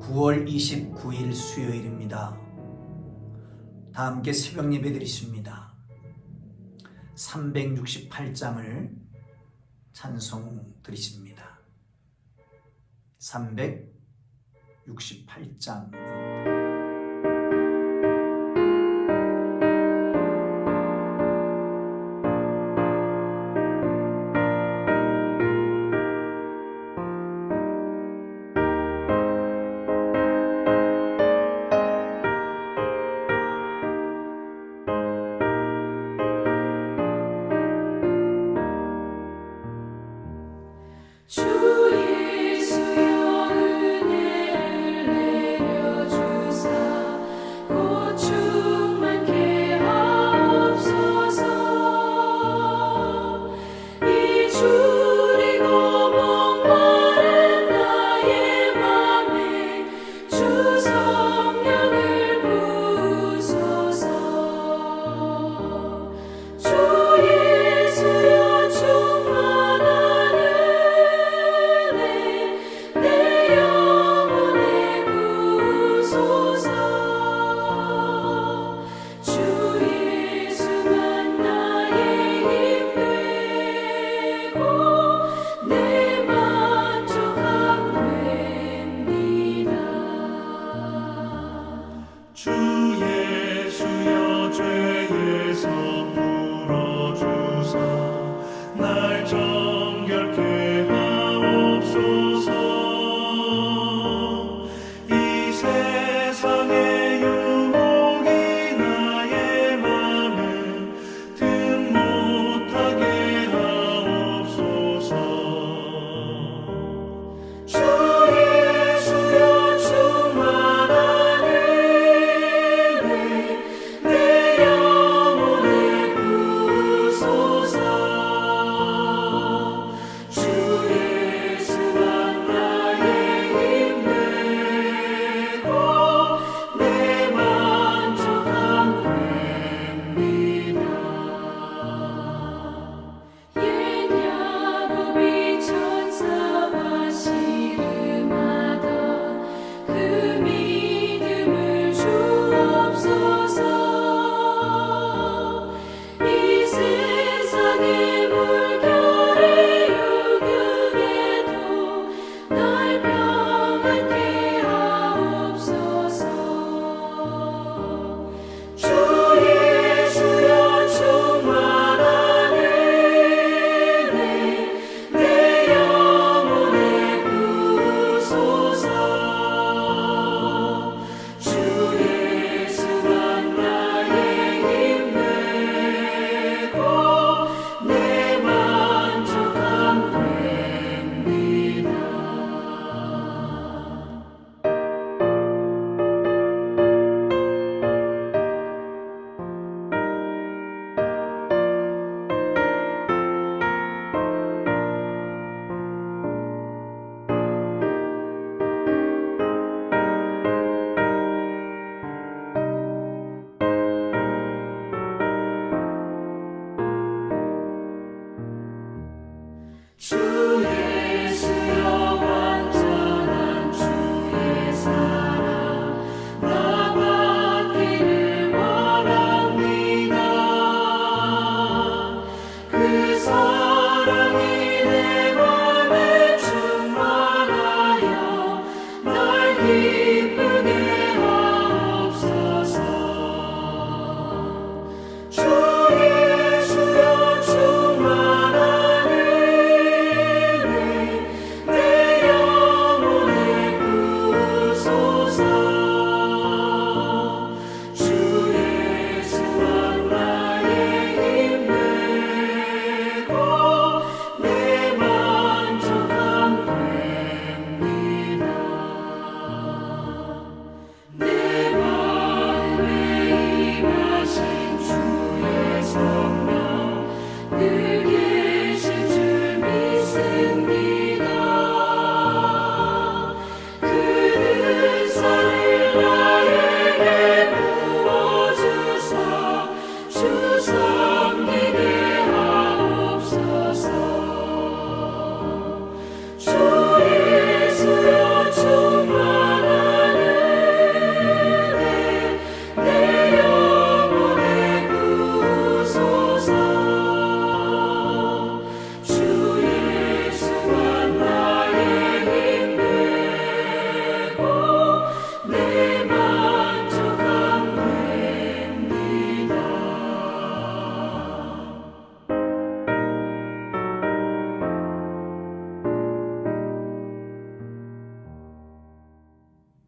9월 29일 수요일입니다. 다 함께 새벽 예배 드리십니다. 368장을 찬송 드리십니다. 368장 주의 수여 은혜를 내려주소서.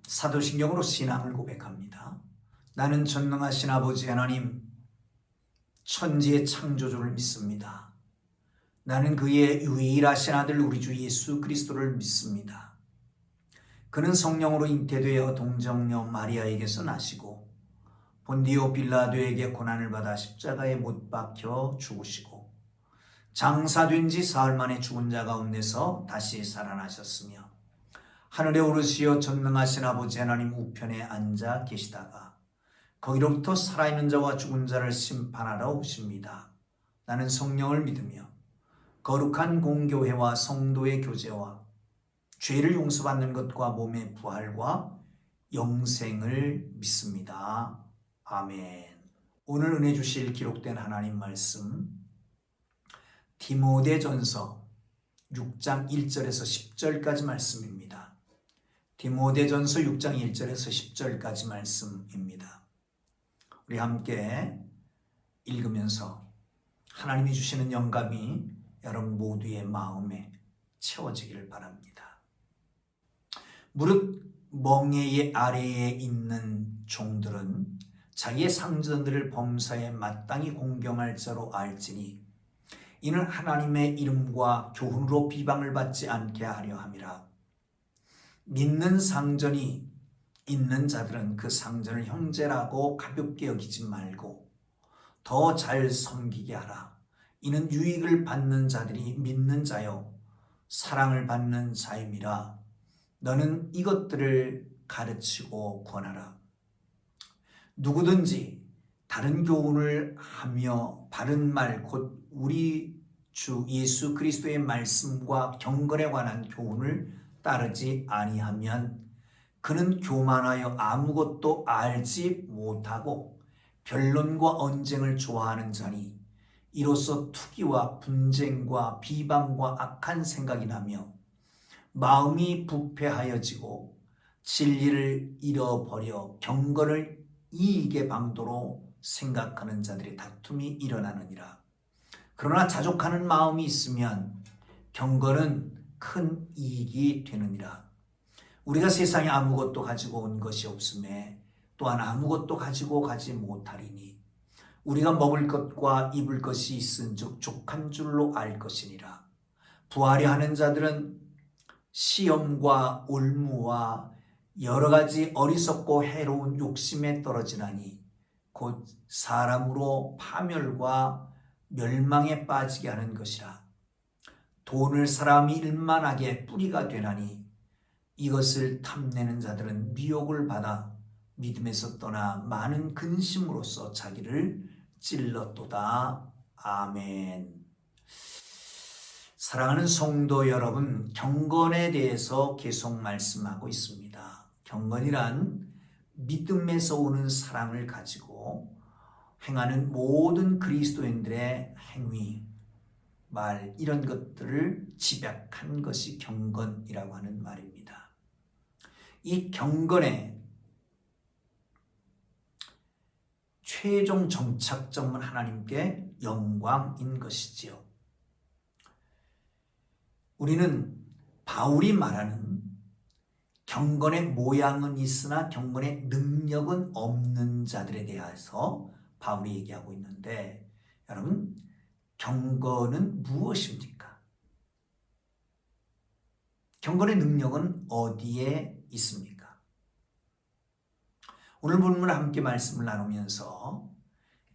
사도신경으로 신앙을 고백합니다. 나는 전능하신 아버지 하나님, 천지의 창조주를 믿습니다. 나는 그의 유일하신 아들 우리 주 예수 그리스도를 믿습니다. 그는 성령으로 잉태되어 동정녀 마리아에게서 나시고 본디오 빌라도에게 고난을 받아 십자가에 못 박혀 죽으시고 장사된 지 사흘 만에 죽은 자 가운데서 다시 살아나셨으며 하늘에 오르시어 전능하신 아버지 하나님 우편에 앉아 계시다가 거기로부터 살아있는 자와 죽은 자를 심판하러 오십니다. 나는 성령을 믿으며 거룩한 공교회와 성도의 교제와 죄를 용서받는 것과 몸의 부활과 영생을 믿습니다. 아멘. 오늘 은혜 주실 기록된 하나님 말씀 디모데전서 6장 1절에서 10절까지 말씀입니다. 디모데전서 6장 1절에서 10절까지 말씀입니다. 우리 함께 읽으면서 하나님이 주시는 영감이 여러분 모두의 마음에 채워지기를 바랍니다. 무릇 멍에의 아래에 있는 종들은 자기의 상전들을 범사에 마땅히 공경할 자로 알지니 이는 하나님의 이름과 교훈으로 비방을 받지 않게 하려 함이라. 믿는 상전이 있는 자들은 그 상전을 형제라고 가볍게 여기지 말고 더 잘 섬기게 하라. 이는 유익을 받는 자들이 믿는 자요 사랑을 받는 자임이라. 너는 이것들을 가르치고 권하라. 누구든지 다른 교훈을 하며 바른 말 곧 우리 주 예수 그리스도의 말씀과 경건에 관한 교훈을 따르지 아니하면 그는 교만하여 아무것도 알지 못하고 변론과 언쟁을 좋아하는 자니 이로써 투기와 분쟁과 비방과 악한 생각이 나며 마음이 부패하여지고 진리를 잃어버려 경건을 이익의 방도로 생각하는 자들의 다툼이 일어나느니라. 그러나 자족하는 마음이 있으면 경건은 큰 이익이 되느니라. 우리가 세상에 아무것도 가지고 온 것이 없음에 또한 아무것도 가지고 가지 못하리니 우리가 먹을 것과 입을 것이 있은즉 족한 줄로 알 것이니라. 부하려 하는 자들은 시험과 올무와 여러 가지 어리석고 해로운 욕심에 떨어지나니 곧 사람으로 파멸과 멸망에 빠지게 하는 것이라. 돈을 사람이 일만하게 뿌리가 되나니 이것을 탐내는 자들은 미혹을 받아 믿음에서 떠나 많은 근심으로써 자기를 찔렀도다. 아멘. 사랑하는 성도 여러분, 경건에 대해서 계속 말씀하고 있습니다. 경건이란 믿음에서 오는 사랑을 가지고 행하는 모든 그리스도인들의 행위, 말 이런 것들을 집약한 것이 경건이라고 하는 말입니다. 이 경건의 최종 정착점은 하나님께 영광인 것이지요. 우리는 바울이 말하는 경건의 모양은 있으나 경건의 능력은 없는 자들에 대해서 바울이 얘기하고 있는데, 여러분, 경건은 무엇입니까? 경건의 능력은 어디에 있습니까? 오늘 본문을 함께 말씀을 나누면서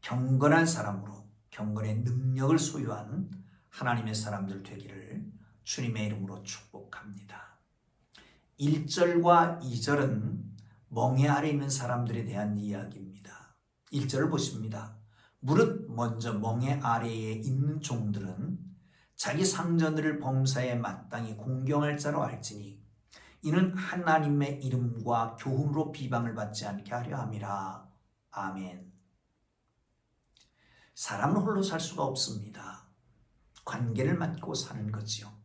경건한 사람으로 경건의 능력을 소유한 하나님의 사람들 되기를 주님의 이름으로 축복합니다. 1절과 2절은 멍에 아래 있는 사람들에 대한 이야기입니다. 1절을 보십니다. 무릇 먼저 멍에 아래에 있는 종들은 자기 상전들을 범사에 마땅히 공경할 자로 알지니 이는 하나님의 이름과 교훈으로 비방을 받지 않게 하려 함이라. 아멘. 사람은 홀로 살 수가 없습니다. 관계를 맺고 사는 거지요.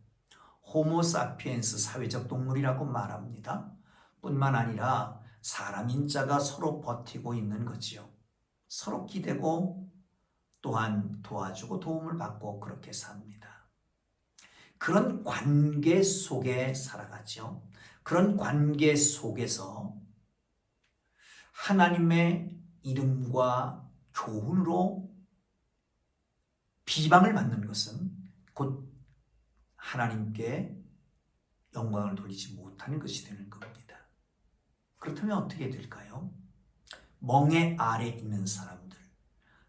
호모사피엔스 사회적 동물이라고 말합니다. 뿐만 아니라 사람인 자가 서로 버티고 있는 거지요. 서로 기대고 또한 도와주고 도움을 받고 그렇게 삽니다. 그런 관계 속에 살아가죠. 그런 관계 속에서 하나님의 이름과 교훈으로 비방을 받는 것은 곧 하나님께 영광을 돌리지 못하는 것이 되는 겁니다. 그렇다면 어떻게 될까요? 멍에 아래 있는 사람들,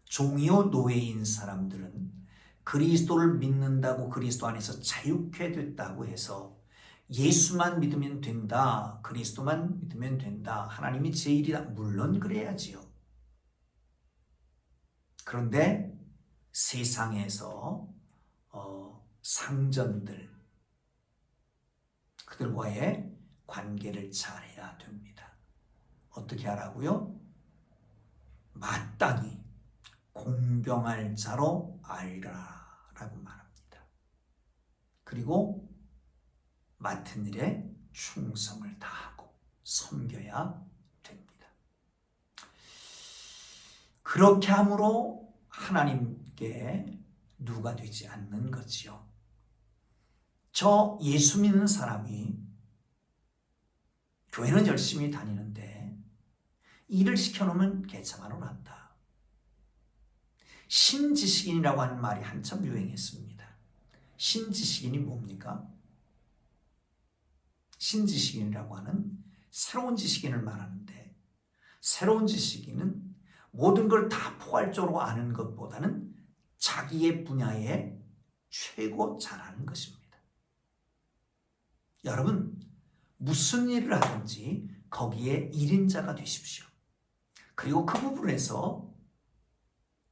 종이요 노예인 사람들은 그리스도를 믿는다고 그리스도 안에서 자유케 됐다고 해서 예수만 믿으면 된다, 그리스도만 믿으면 된다, 하나님이 제일이다, 물론 그래야지요. 그런데 세상에서 상전들, 그들과의 관계를 잘해야 됩니다. 어떻게 하라고요? 마땅히 공경할 자로 알라 라고 말합니다. 그리고 맡은 일에 충성을 다하고 섬겨야 됩니다. 그렇게 함으로 하나님께 누가 되지 않는 거지요. 저 예수 믿는 사람이 교회는 열심히 다니는데 일을 시켜놓으면 개차반으로 한다. 신지식인이라고 하는 말이 한참 유행했습니다. 신지식인이 뭡니까? 신지식인이라고 하는 새로운 지식인을 말하는데, 새로운 지식인은 모든 걸 다 포괄적으로 아는 것보다는 자기의 분야에 최고 잘하는 것입니다. 여러분, 무슨 일을 하든지 거기에 1인자가 되십시오. 그리고 그 부분에서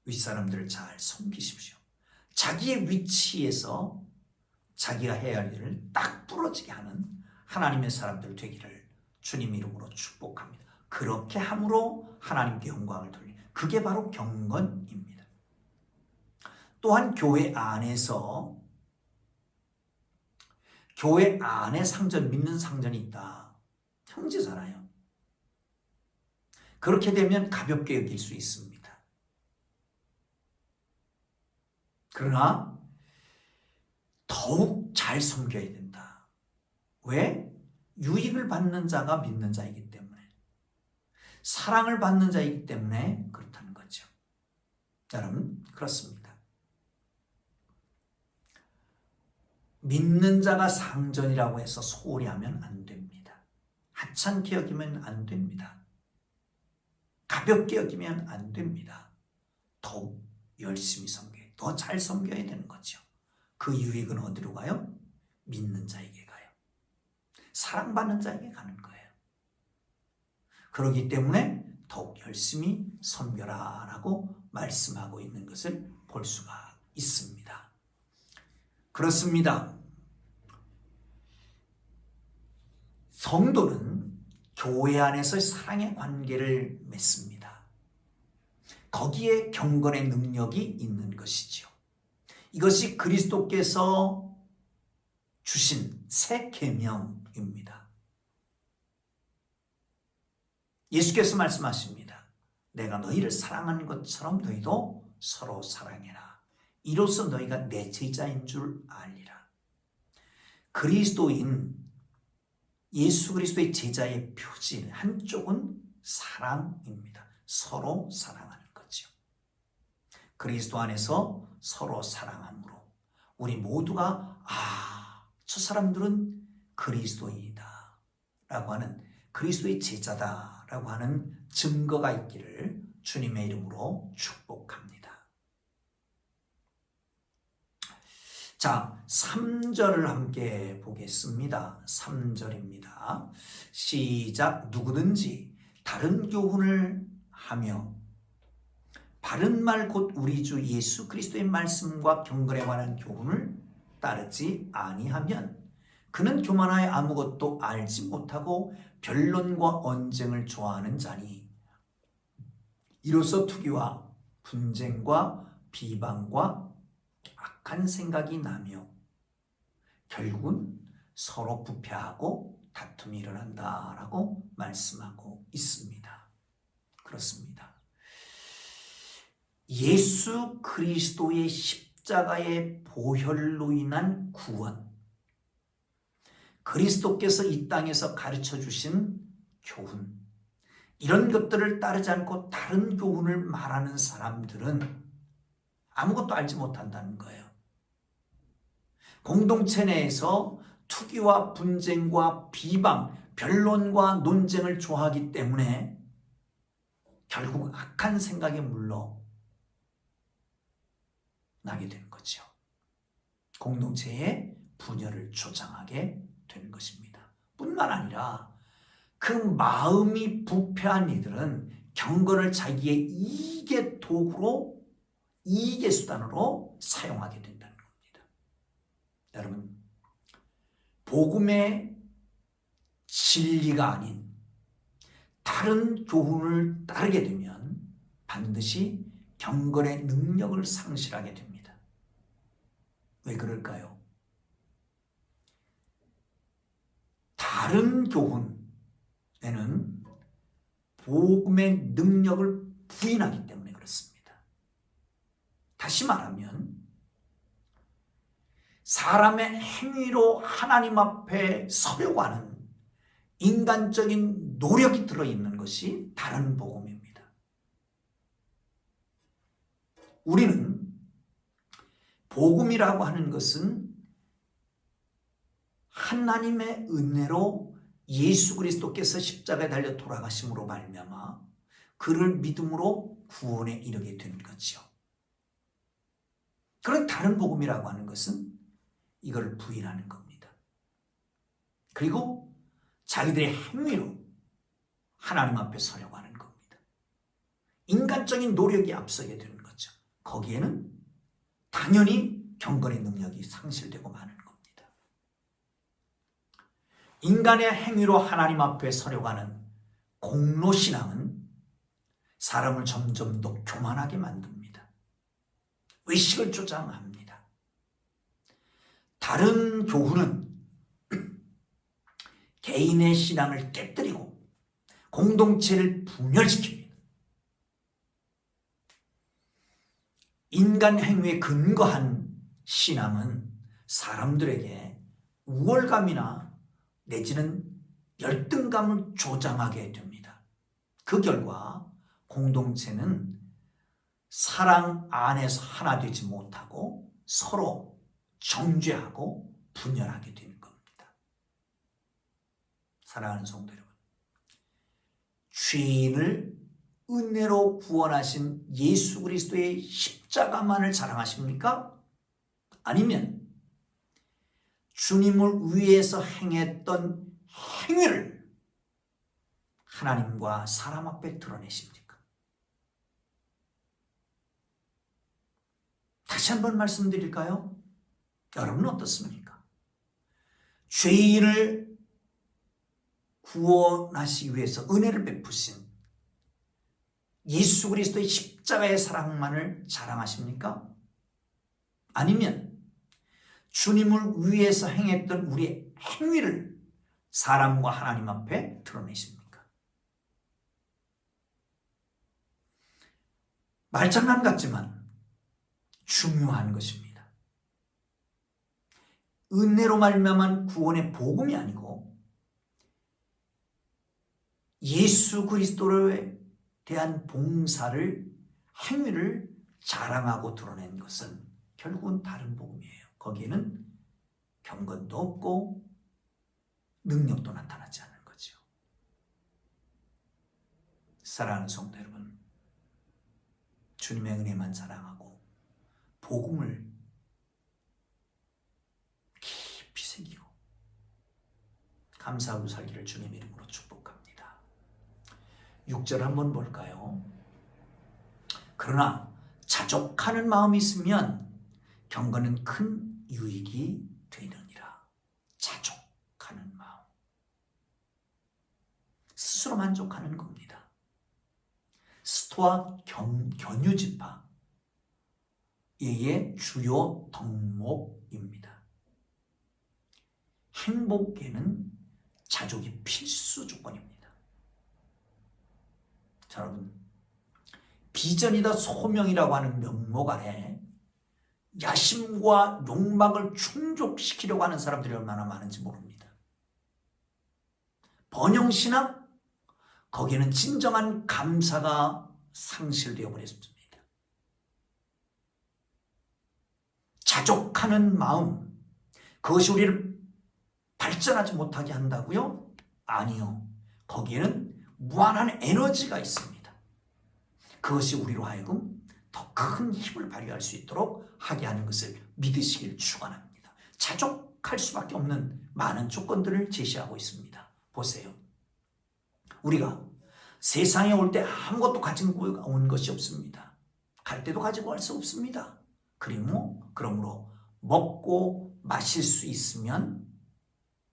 윗사람들을 잘 섬기십시오. 자기의 위치에서 자기가 해야 할 일을 딱 부러지게 하는 하나님의 사람들 되기를 주님 이름으로 축복합니다. 그렇게 함으로 하나님께 영광을 돌리는, 그게 바로 경건입니다. 또한 교회 안에 상전, 믿는 상전이 있다. 형제잖아요. 그렇게 되면 가볍게 여길 수 있습니다. 그러나 더욱 잘 섬겨야 된다. 왜? 유익을 받는 자가 믿는 자이기 때문에, 사랑을 받는 자이기 때문에 그렇다는 거죠. 여러분, 그렇습니다. 믿는 자가 상전이라고 해서 소홀히 하면 안 됩니다. 하찮게 여기면 안 됩니다. 가볍게 여기면 안 됩니다. 더욱 열심히 섬겨야, 더 잘 섬겨야 되는 거죠. 그 유익은 어디로 가요? 믿는 자에게 가요. 사랑받는 자에게 가는 거예요. 그렇기 때문에 더욱 열심히 섬겨라 라고 말씀하고 있는 것을 볼 수가 있습니다. 그렇습니다. 성도는 교회 안에서 사랑의 관계를 맺습니다. 거기에 경건의 능력이 있는 것이지요. 이것이 그리스도께서 주신 새 계명입니다. 예수께서 말씀하십니다. 내가 너희를 사랑하는 것처럼 너희도 서로 사랑해라. 이로써 너희가 내 제자인 줄 알리라. 그리스도인 예수 그리스도의 제자의 표지 한쪽은 사랑입니다. 서로 사랑하는 거죠. 그리스도 안에서 서로 사랑함으로 우리 모두가 저 사람들은 그리스도인이다 라고 하는, 그리스도의 제자다 라고 하는 증거가 있기를 주님의 이름으로 축복합니다. 자, 3절을 함께 보겠습니다. 3절입니다. 시작. 누구든지 다른 교훈을 하며 바른 말 곧 우리 주 예수 그리스도의 말씀과 경건에 관한 교훈을 따르지 아니하면 그는 교만하여 아무것도 알지 못하고 변론과 언쟁을 좋아하는 자니 이로써 투기와 분쟁과 비방과 악한 생각이 나며 결국은 서로 부패하고 다툼이 일어난다라고 말씀하고 있습니다. 그렇습니다. 예수 그리스도의 십자가의 보혈로 인한 구원, 그리스도께서 이 땅에서 가르쳐 주신 교훈, 이런 것들을 따르지 않고 다른 교훈을 말하는 사람들은 아무것도 알지 못한다는 거예요. 공동체 내에서 투기와 분쟁과 비방, 변론과 논쟁을 좋아하기 때문에 결국 악한 생각에 물러 나게 되는 거죠. 공동체의 분열을 조장하게 되는 것입니다. 뿐만 아니라 그 마음이 부패한 이들은 경건을 자기의 이익의 도구로, 이익의 수단으로 사용하게 된다는 겁니다. 여러분, 복음의 진리가 아닌 다른 교훈을 따르게 되면 반드시 경건의 능력을 상실하게 됩니다. 왜 그럴까요? 다른 교훈에는 복음의 능력을 부인하기 때문에 그렇습니다. 다시 말하면 사람의 행위로 하나님 앞에 서려고 하는 인간적인 노력이 들어있는 것이 다른 복음입니다. 우리는 복음이라고 하는 것은 하나님의 은혜로 예수 그리스도께서 십자가에 달려 돌아가심으로 말미암아 그를 믿음으로 구원에 이르게 된 거죠. 그런 다른 복음이라고 하는 것은 이걸 부인하는 겁니다. 그리고 자기들의 행위로 하나님 앞에 서려고 하는 겁니다. 인간적인 노력이 앞서게 되는 거죠. 거기에는 당연히 경건의 능력이 상실되고 마는 겁니다. 인간의 행위로 하나님 앞에 서려고 하는 공로신앙은 사람을 점점 더 교만하게 만듭니다. 의식을 조장합니다. 다른 교훈은 개인의 신앙을 깨뜨리고 공동체를 분열시킵니다. 인간 행위에 근거한 신앙은 사람들에게 우월감이나 내지는 열등감을 조장하게 됩니다. 그 결과 공동체는 사랑 안에서 하나 되지 못하고 서로 정죄하고 분열하게 되는 겁니다. 사랑하는 성도 여러분, 죄인을 은혜로 구원하신 예수 그리스도의 십자가만을 자랑하십니까? 아니면 주님을 위해서 행했던 행위를 하나님과 사람 앞에 드러내십니까? 다시 한번 말씀드릴까요? 여러분은 어떻습니까? 죄인을 구원하시기 위해서 은혜를 베푸신 예수 그리스도의 십자가의 사랑만을 자랑하십니까? 아니면 주님을 위해서 행했던 우리의 행위를 사람과 하나님 앞에 드러내십니까? 말장난 같지만 중요한 것입니다. 은혜로 말미암은 구원의 복음이 아니고 예수 그리스도에 대한 봉사를, 행위를 자랑하고 드러낸 것은 결국은 다른 복음이에요. 거기에는 경건도 없고 능력도 나타나지 않는 거죠. 사랑하는 성도 여러분, 주님의 은혜만 자랑하고 복음을 깊이 새기고 감사하고 살기를 주님 이름으로 축복합니다. 6절 한번 볼까요? 그러나 자족하는 마음이 있으면 경건은 큰 유익이 되느니라. 자족하는 마음, 스스로 만족하는 겁니다. 스토아 견유지파의 주요 덕목입니다. 행복에는 자족이 필수 조건입니다. 자, 여러분, 비전이다 소명이라고 하는 명목 아래 야심과 욕망을 충족시키려고 하는 사람들이 얼마나 많은지 모릅니다. 번영신앙, 거기에는 진정한 감사가 상실되어 버렸습니다. 자족하는 마음, 그것이 우리를 발전하지 못하게 한다고요? 아니요. 거기에는 무한한 에너지가 있습니다. 그것이 우리로 하여금 더 큰 힘을 발휘할 수 있도록 하게 하는 것을 믿으시길 축원합니다. 자족할 수밖에 없는 많은 조건들을 제시하고 있습니다. 보세요. 우리가 세상에 올 때 아무것도 가지고 온 것이 없습니다. 갈 때도 가지고 갈 수 없습니다. 그러므로 먹고 마실 수 있으면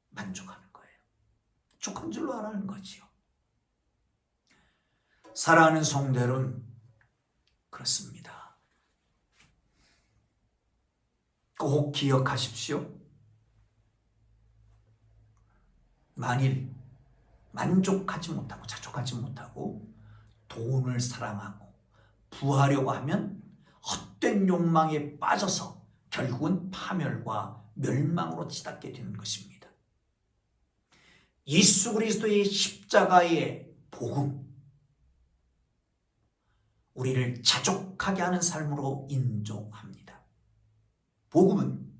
만족하는 거예요. 족한 줄로 알아는 거지요. 사랑하는 성도 여러분, 그렇습니다. 꼭 기억하십시오. 만일 만족하지 못하고 자족하지 못하고 돈을 사랑하고 부하려고 하면 헛된 욕망에 빠져서 결국은 파멸과 멸망으로 치닫게 되는 것입니다. 예수 그리스도의 십자가의 복음, 우리를 자족하게 하는 삶으로 인도합니다. 복음은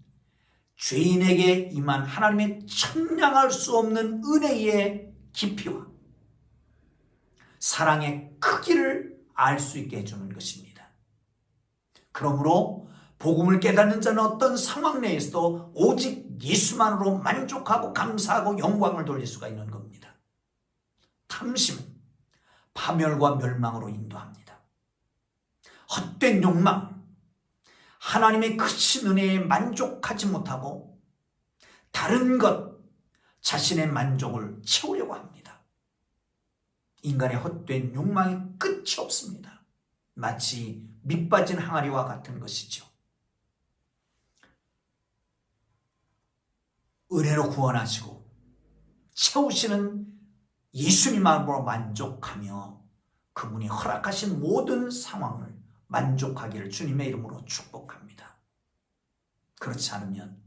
죄인에게 임한 하나님의 청량할 수 없는 은혜의 깊이와 사랑의 크기를 알 수 있게 해주는 것입니다. 그러므로 복음을 깨닫는 자는 어떤 상황 내에서도 오직 예수만으로 만족하고 감사하고 영광을 돌릴 수가 있는 겁니다. 탐심은 파멸과 멸망으로 인도합니다. 헛된 욕망, 하나님의 크신 은혜에 만족하지 못하고 다른 것, 자신의 만족을 채우려고 합니다. 인간의 헛된 욕망이 끝이 없습니다. 마치 밑빠진 항아리와 같은 것이죠. 은혜로 구원하시고 채우시는 예수님만으로 만족하며 그분이 허락하신 모든 상황을 만족하기를 주님의 이름으로 축복합니다. 그렇지 않으면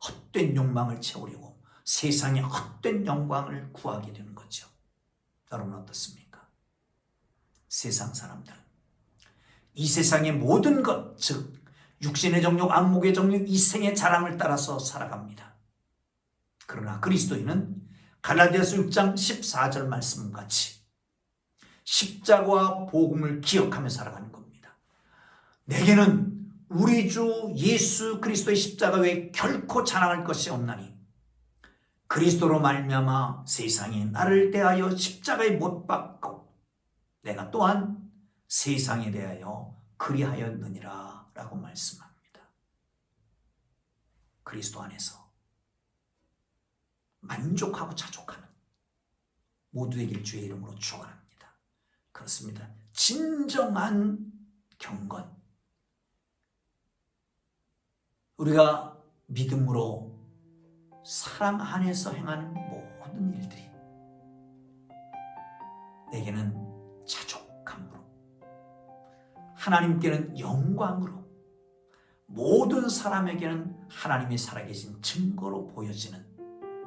헛된 욕망을 채우려고 세상의 헛된 영광을 구하게 되는 거죠. 여러분 어떻습니까? 세상 사람들은 이 세상의 모든 것, 즉 육신의 정욕, 안목의 정욕, 이생의 자랑을 따라서 살아갑니다. 그러나 그리스도인은 갈라디아서 6장 14절 말씀같이 십자가와 복음을 기억하며 살아가는 겁니다. 내게는 우리 주 예수 그리스도의 십자가 외에 결코 자랑할 것이 없나니 그리스도로 말미암아 세상이 나를 대하여 십자가에 못 박고 내가 또한 세상에 대하여 그리하였느니라 라고 말씀합니다. 그리스도 안에서 만족하고 자족하는 모두 되길 주의 이름으로 축원합니다. 그렇습니다. 진정한 경건, 우리가 믿음으로 사랑 안에서 행하는 모든 일들이 내게는 자족함으로, 하나님께는 영광으로, 모든 사람에게는 하나님이 살아계신 증거로 보여지는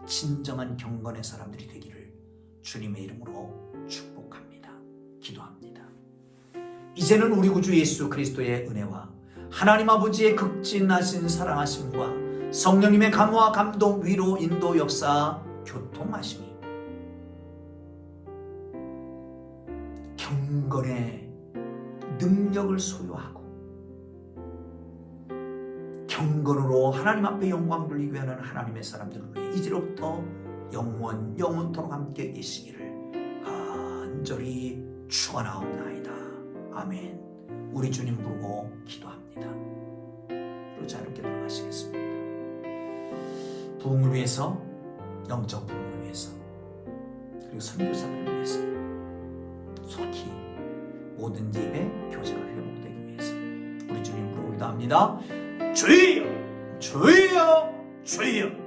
진정한 경건의 사람들이 되기를 주님의 이름으로 축복합니다. 기도합니다. 이제는 우리 구주 예수 그리스도의 은혜와 하나님 아버지의 극진하신 사랑하심과 성령님의 감화, 감동, 위로, 인도, 역사, 교통하심이 경건의 능력을 소유하고 경건으로 하나님 앞에 영광 돌리기 위하는 하나님의 사람들을 위해 이제로부터 영원토록 함께 계시기를 간절히 축원하옵나이다. 아멘. 우리 주님 부르고 기도합니다. 그리고 자유롭게 돌아가시겠습니다. 부흥을 위해서, 영적 부흥을 위해서, 그리고 선교사들을 위해서, 속히 모든 집의 교제가 회복되기 위해서 우리 주님 부르고 기도합니다. 주여, 주여, 주여.